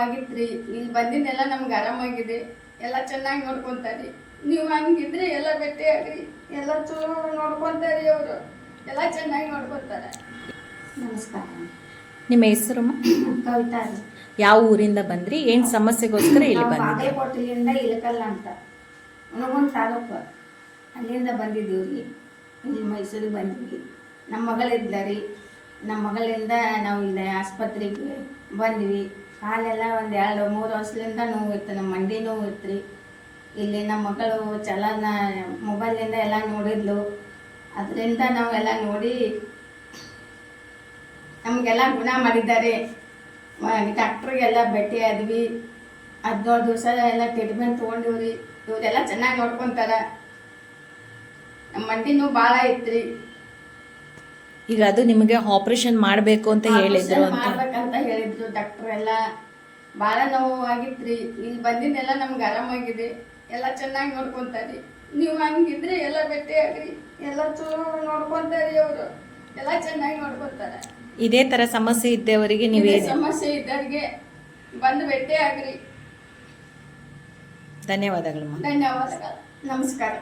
ಆಗಿತ್ರಿ. ಇಲ್ಲಿ ಬಂದಿದ್ದೆಲ್ಲ ನಮ್ಗೆ ಆರಾಮಾಗಿದೆ, ಎಲ್ಲ ಚೆನ್ನಾಗಿ ನೋಡ್ಕೊತಾರೆ. ನೀವು ಹಂಗಿದ್ರೆ ಎಲ್ಲ ಭೇಟಿಯಾಗ್ರಿ, ಎಲ್ಲ ಚಲೋ ನೋಡ್ಕೊತಾರೆ, ಅವರು ಎಲ್ಲ ಚೆನ್ನಾಗಿ ನೋಡ್ಕೊತಾರೆ. ನಮಸ್ಕಾರ. ನಿಮ್ಮ ಹೆಸರು? ಕವಿತಾ. ಯಾವ ಊರಿಂದ ಬಂದ್ರಿ? ಏನು ಸಮಸ್ಯೆಗೋಸ್ಕರ ಇಲ್ಲಿ ಬಂದ್ರಿ? ಬಾಗಲಕೋಟೆಯಿಂದ ಇಳಕಲ್ಲ ಅಂತ ಹುಣಗುಂದ ತಾಲೂಕು, ಅಲ್ಲಿಂದ ಬಂದಿದ್ದೀವಿ. ಇಲ್ಲಿ ಮೈಸೂರಿಗೆ ಬಂದಿದ್ವಿ. ನಮ್ಮ ಮಗಳಿದ್ದ ನಮ್ಮ ಮಗಳಿಂದ ನಾವು ಇಲ್ಲಿ ಆಸ್ಪತ್ರೆಗೆ ಬಂದ್ವಿ. ಕಾಲೆಲ್ಲ ಒಂದು 2-3 ವರ್ಷದಿಂದ ನೋವು ಇತ್ತು, ನಮ್ಮ ಮಂಡಿ ನೋವು ಇತ್ತು ರೀ. ಇಲ್ಲಿ ನಮ್ಮ ಮಗಳು ಚಲನ ಮೊಬೈಲಿಂದ ಎಲ್ಲ ನೋಡಿದ್ಲು, ಅದರಿಂದ ನಾವೆಲ್ಲ ನೋಡಿ ನಮಗೆಲ್ಲ ಗುಣ ಮಾಡಿದ್ದಾರೆ. ಡಾಕ್ಟ್ರಿಗೆಲ್ಲ ಭೇಟಿ ಆದ್ವಿ. 17 ದಿವಸ ಎಲ್ಲ ಟ್ರೀಟ್ಮೆಂಟ್ ತೊಗೊಂಡಿವ್ರಿ. ಇವರೆಲ್ಲ ಚೆನ್ನಾಗಿ ನೋಡ್ಕೊತಾರೆ. ನಮ್ಮ ಮಂಡಿ ನೋವು ಭಾಳ ಇತ್ತು. ಈಗ ಅದು ನಿಮಗೆ ಆಪರೇಷನ್ ಮಾಡಬೇಕು ಅಂತ ಹೇಳಿದ್ರು ಮಾಡ್ಬೇಕಂತ ಹೇಳಿದ್ರು ಡಾಕ್ಟರ್. ಎಲ್ಲ ಭಾಳ ನೋವು ಆಗಿತ್ರಿ. ಇಲ್ಲಿ ಬಂದಿದ್ದೆಲ್ಲ ನಮ್ಗೆ ಆರಾಮಾಗಿದೆ, ಎಲ್ಲ ಚೆನ್ನಾಗಿ ನೋಡ್ಕೊತಾರೆ. ನೀವು ಹಂಗಿದ್ರೆ ಎಲ್ಲ ಭೇಟಿಯಾಗ್ರಿ, ಎಲ್ಲ ಚಲೋ ನೋಡ್ಕೊತಾರೆ, ಅವರು ಎಲ್ಲ ಚೆನ್ನಾಗಿ ನೋಡ್ಕೊತಾರೆ. ಇದೇ ಥರ ಸಮಸ್ಯೆ ಇದ್ದವರಿಗೆ ನೀವೇ ಸಮಸ್ಯೆ ಇದ್ದವ್ರಿಗೆ ಬಂದು ಭೇಟಿಯಾಗ್ರಿ. ಧನ್ಯವಾದಗಳು. ಧನ್ಯವಾದಗಳು. ನಮಸ್ಕಾರ.